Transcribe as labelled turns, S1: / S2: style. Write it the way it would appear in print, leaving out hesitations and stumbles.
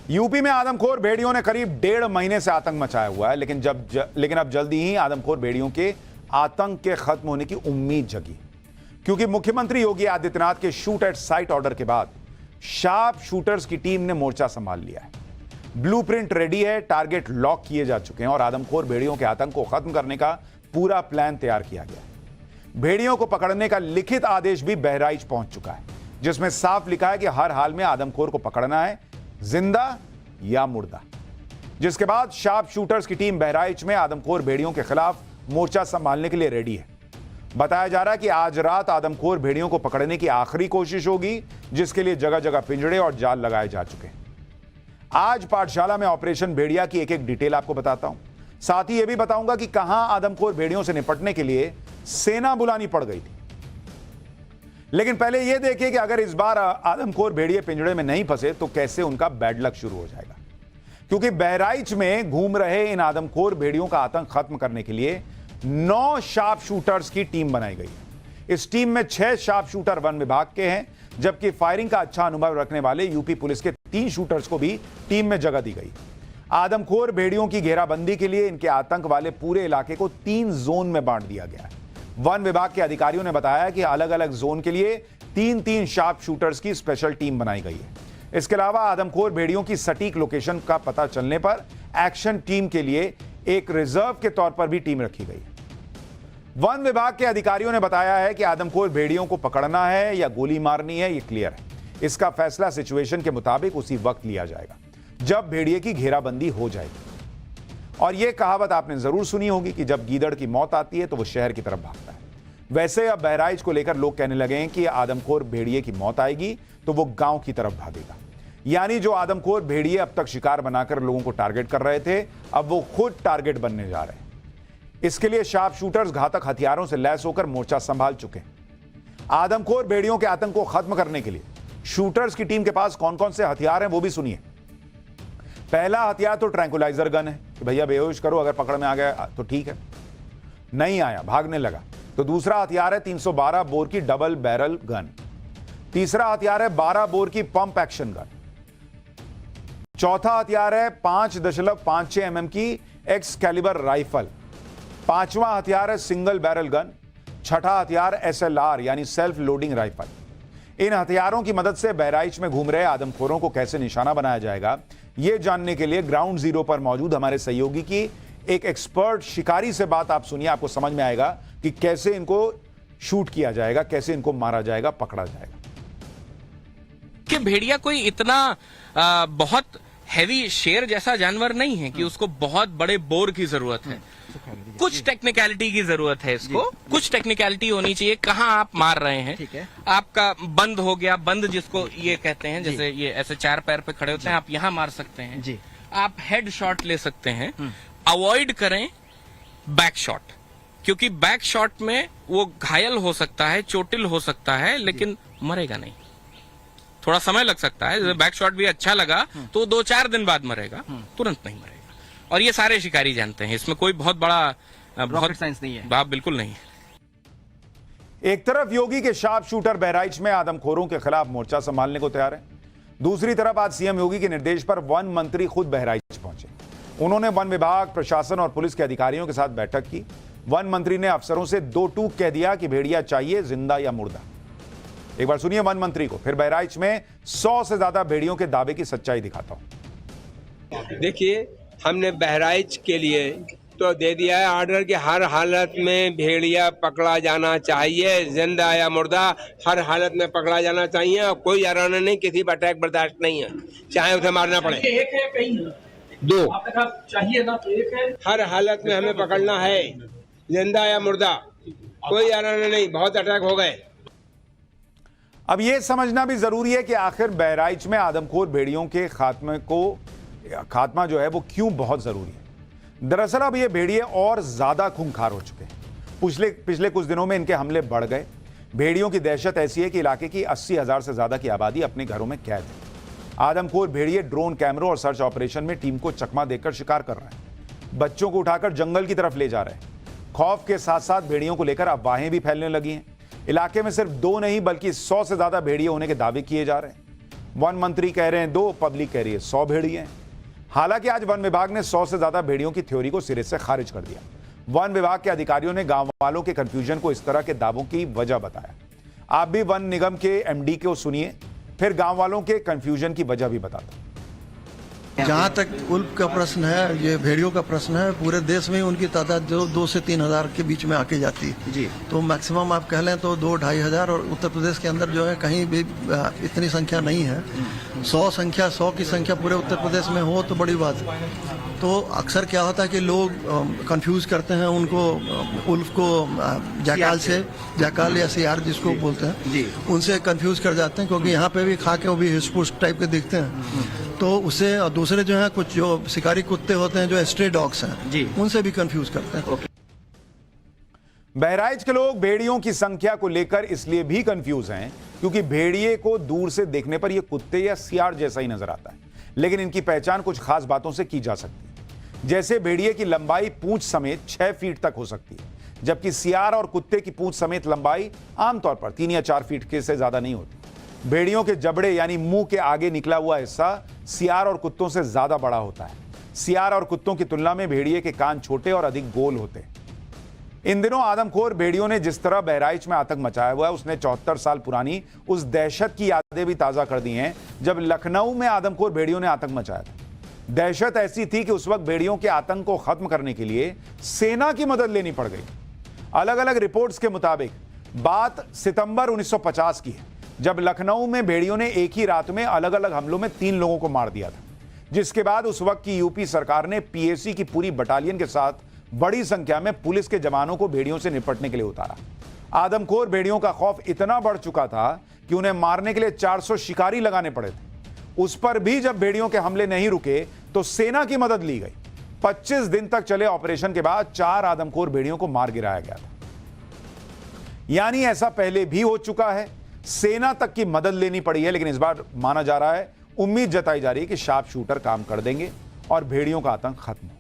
S1: UP में आदमखोर भेड़ियों ने करीब 1.5 महीने से आतंक मचाया हुआ है, लेकिन अब जल्दी ही आदमखोर भेड़ियों के आतंक के खत्म होने की उम्मीद जगी, क्योंकि मुख्यमंत्री योगी आदित्यनाथ के शूट एट साइट ऑर्डर के बाद शार्प शूटर्स की टीम ने मोर्चा संभाल लिया है। ब्लूप्रिंट रेडी है, टारगेट लॉक किए जा चुके हैं और आदमखोर भेड़ियों के आतंक को खत्म करने का पूरा प्लान तैयार किया गया है। भेड़ियों को पकड़ने का लिखित आदेश भी बहराइच पहुंच चुका है, जिसमें साफ लिखा है कि हर हाल में आदमखोर को पकड़ना है, जिंदा या मुर्दा। जिसके बाद शार्प शूटर्स की टीम बहराइच में आदमखोर भेड़ियों के खिलाफ मोर्चा संभालने के लिए रेडी है। बताया जा रहा है कि आज रात आदमखोर भेड़ियों को पकड़ने की आखिरी कोशिश होगी, जिसके लिए जगह जगह पिंजड़े और जाल लगाए जा चुके हैं। आज पाठशाला में ऑपरेशन भेड़िया की एक एक डिटेल आपको बताता हूं, साथ ही यह भी बताऊंगा कि कहां आदमखोर भेड़ियों से निपटने के लिए सेना बुलानी पड़ गई थी। लेकिन पहले यह देखिए कि अगर इस बार आदमखोर भेड़िए पिंजड़े में नहीं फंसे तो कैसे उनका बैड लक शुरू हो जाएगा, क्योंकि बहराइच में घूम रहे इन आदमखोर भेड़ियों का आतंक खत्म करने के लिए 9 शार्प शूटर्स की टीम बनाई गई है। इस टीम में 6 शार्प शूटर वन विभाग के हैं, जबकि फायरिंग का अच्छा अनुभव रखने वाले यूपी पुलिस के 3 शूटर्स को भी टीम में जगह दी गई। आदमखोर भेड़ियों की घेराबंदी के लिए इनके आतंक वाले पूरे इलाके को 3 जोन में बांट दिया गया है। वन विभाग के अधिकारियों ने बताया कि अलग अलग जोन के लिए 3-3 शार्प शूटर्स की स्पेशल टीम बनाई गई है। इसके अलावा आदमखोर भेड़ियों की सटीक लोकेशन का पता चलने पर एक्शन टीम के लिए एक रिजर्व के तौर पर भी टीम रखी गई है। वन विभाग के अधिकारियों ने बताया है कि आदमखोर भेड़ियों को पकड़ना है या गोली मारनी है, यह क्लियर है। इसका फैसला सिचुएशन के मुताबिक उसी वक्त लिया जाएगा जब भेड़िए की घेराबंदी हो जाएगी। और यह कहावत आपने जरूर सुनी होगी कि जब गीदड़ की मौत आती है तो वो शहर की तरफ भागता है। वैसे अब बहराइच को लेकर लोग कहने लगे हैं कि आदमखोर भेड़िए की मौत आएगी तो वो गांव की तरफ भागेगा। यानी जो आदमखोर भेड़िए अब तक शिकार बनाकर लोगों को टारगेट कर रहे थे, अब वो खुद टारगेट बनने जा रहे हैं। इसके लिए शार्प शूटर्स घातक हथियारों से लैस होकर मोर्चा संभाल चुके हैं। आदमखोर भेड़ियों के आतंक को खत्म करने के लिए शूटर्स की टीम के पास कौन कौन से हथियार हैं वो भी सुनिए। पहला हथियार तो ट्रैंकुलाइजर गन है कि भैया बेहोश करो, अगर पकड़ में आ गया तो ठीक है, नहीं आया भागने लगा तो दूसरा हथियार है 312 बोर की डबल बैरल गन। तीसरा हथियार है 12 बोर की पंप एक्शन गन। चौथा हथियार है 5.56 mm की एक्स कैलिबर राइफल। पांचवा हथियार है सिंगल बैरल गन। छठा हथियार SLR यानी सेल्फ लोडिंग राइफल। इन हथियारों की मदद से बहराइच में घूम रहे आदमखोरों को कैसे निशाना बनाया जाएगा, यह जानने के लिए ग्राउंड जीरो पर मौजूद हमारे सहयोगी की एक एक्सपर्ट शिकारी से बात आप सुनिए। आपको समझ में आएगा कि कैसे इनको शूट किया जाएगा, कैसे इनको मारा जाएगा, पकड़ा जाएगा।
S2: कि भेड़िया कोई इतना बहुत हैवी शेर जैसा जानवर नहीं है कि उसको बहुत बड़े बोर की जरूरत है। कुछ टेक्निकलिटी की जरूरत है इसको, कुछ टेक्निकलिटी होनी चाहिए। कहाँ आप मार रहे हैं,
S3: ठीक है।
S2: आपका बंद हो गया, बंद जिसको ये कहते हैं, जैसे ये ऐसे 4 पैर पे खड़े होते हैं, आप यहाँ मार सकते हैं
S3: जी।
S2: आप हेड शॉट ले सकते हैं। अवॉइड करें बैक शॉट, क्योंकि बैक शॉट में वो घायल हो सकता है, चोटिल हो सकता है, लेकिन मरेगा नहीं। थोड़ा समय लग सकता है। बैक शॉट भी अच्छा लगा तो 2-4 दिन बाद मरेगा, तुरंत नहीं मरेगा। और ये सारे शिकारी जानते हैं, इसमें कोई बहुत बड़ा
S3: रॉकेट साइंस नहीं है।
S2: बात बिल्कुल नहीं है।
S1: एक तरफ योगी के शार्प शूटर बहराइच में आदमखोरों के खिलाफ मोर्चा संभालने को तैयार है, दूसरी तरफ आज सीएम योगी के निर्देश पर वन मंत्री खुद बहराइच पहुंचे। उन्होंने वन विभाग, प्रशासन और पुलिस के अधिकारियों के साथ बैठक की। वन मंत्री ने अफसरों से 2 टूक कह दिया कि भेड़िया चाहिए, जिंदा या मुर्दा। एक बार सुनिए वन मंत्री को, फिर बहराइच में 100 से ज्यादा भेड़ियों के दावे की सच्चाई दिखाता हूं।
S4: देखिए, हमने बहराइच के लिए तो दे दिया है ऑर्डर कि हर हालत में भेड़िया पकड़ा जाना चाहिए, जिंदा या मुर्दा हर हालत में पकड़ा जाना चाहिए। और कोई याराना नहीं, किसी पर अटैक बर्दाश्त नहीं है, चाहे उसे मारना पड़े।
S5: एक है कहीं
S4: 2
S5: आपने कहा चाहिए ना, तो एक है।
S4: हर हालत में हमें पकड़ना है, जिंदा या मुर्दा, कोई याराना नहीं, बहुत अटैक हो गए।
S1: अब यह समझना भी जरूरी है कि आखिर बहराइच में आदमखोर भेड़ियों के खात्मा जो है वो क्यों बहुत जरूरी है। दरअसल अब ये भेड़िए और ज्यादा खूंखार हो चुके हैं। पिछले कुछ दिनों में इनके हमले बढ़ गए। भेड़ियों की दहशत ऐसी है कि इलाके की 80,000 से ज्यादा की आबादी अपने घरों में कैद है। आदमखोर भेड़िए ड्रोन कैमरों और सर्च ऑपरेशन में टीम को चकमा देकर शिकार कर रहे हैं। बच्चों को उठाकर जंगल की तरफ ले जा रहे हैं। खौफ के साथ साथ भेड़ियों को लेकर अफवाहें भी फैलने लगी हैं। इलाके में सिर्फ 2 नहीं बल्कि 100 से ज्यादा भेड़िए होने के दावे किए जा रहे हैं। वन मंत्री कह रहे हैं 2, पब्लिक कह रही है 100 भेड़िए हैं। हालांकि आज वन विभाग ने 100 से ज्यादा भेड़ियों की थ्योरी को सिरे से खारिज कर दिया। वन विभाग के अधिकारियों ने गांव वालों के कंफ्यूजन को इस तरह के दावों की वजह बताया। आप भी वन निगम के एमडी को सुनिए, फिर गांव वालों के कंफ्यूजन की वजह भी बताता।
S6: जहाँ तक उल्फ का प्रश्न है, ये भेड़ियों का प्रश्न है, पूरे देश में उनकी तादाद जो 2 से 3 हजार के बीच में आके जाती है
S3: जी।
S6: तो मैक्सिमम आप कह लें तो 2-2.5 हजार, और उत्तर प्रदेश के अंदर जो है कहीं भी इतनी संख्या नहीं है। 100 की संख्या पूरे उत्तर प्रदेश में हो तो बड़ी बात है। तो अक्सर क्या होता है कि लोग कंफ्यूज करते हैं उनको, उल्फ को जैकाल या सियार जिसको बोलते हैं
S3: जी,
S6: उनसे कंफ्यूज कर जाते हैं, क्योंकि यहाँ पे भी खा के वो भी हिस्पुस टाइप के दिखते हैं। तो उससे दूसरे जो है कुछ जो शिकारी कुत्ते होते हैं जो स्ट्रे डॉग्स हैं
S3: जी,
S6: उनसे भी कंफ्यूज करते हैं।
S1: बहराइच के लोग भेड़ियों की संख्या को लेकर इसलिए भी कंफ्यूज हैं क्योंकि भेड़िए को दूर से देखने पर यह कुत्ते या सियार जैसा ही नजर आता है, लेकिन इनकी पहचान कुछ खास बातों से की जा सकती है। जैसे भेड़िए की लंबाई पूंछ समेत 6 फीट तक हो सकती है, जबकि सियार और कुत्ते की पूंछ समेत लंबाई आमतौर पर 3 या 4 फीट के से ज्यादा नहीं होती। भेड़ियों के जबड़े यानी मुंह के आगे निकला हुआ हिस्सा सियार और कुत्तों से ज्यादा बड़ा होता है। सियार और कुत्तों की तुलना में भेड़िए के कान छोटे और अधिक गोल होते हैं। इन दिनों आदमखोर भेड़ियों ने जिस तरह बहराइच में आतंक मचाया हुआ है, उसने 74 साल पुरानी उस दहशत की यादें भी ताजा कर दी हैं जब लखनऊ में आदमखोर भेड़ियों ने आतंक मचाया था। दहशत ऐसी थी कि उस वक्त भेड़ियों के आतंक को खत्म करने के लिए सेना की मदद लेनी पड़ गई। अलग अलग रिपोर्ट्स के मुताबिक बात सितंबर 1950 की है, जब लखनऊ में भेड़ियों ने एक ही रात में अलग अलग हमलों में 3 लोगों को मार दिया था, जिसके बाद उस वक्त की यूपी सरकार ने पीएसी की पूरी बटालियन के साथ बड़ी संख्या में पुलिस के जवानों को भेड़ियों से निपटने के लिए उतारा। आदमखोर भेड़ियों का खौफ इतना बढ़ चुका था कि उन्हें मारने के लिए 400 शिकारी लगाने पड़े थे। उस पर भी जब भेड़ियों के हमले नहीं रुके तो सेना की मदद ली गई। 25 दिन तक चले ऑपरेशन के बाद 4 आदमखोर भेड़ियों को मार गिराया गया था। यानी ऐसा पहले भी हो चुका है, सेना तक की मदद लेनी पड़ी है, लेकिन इस बार माना जा रहा है, उम्मीद जताई जा रही है कि शार्प शूटर काम कर देंगे और भेड़ियों का आतंक खत्म हो।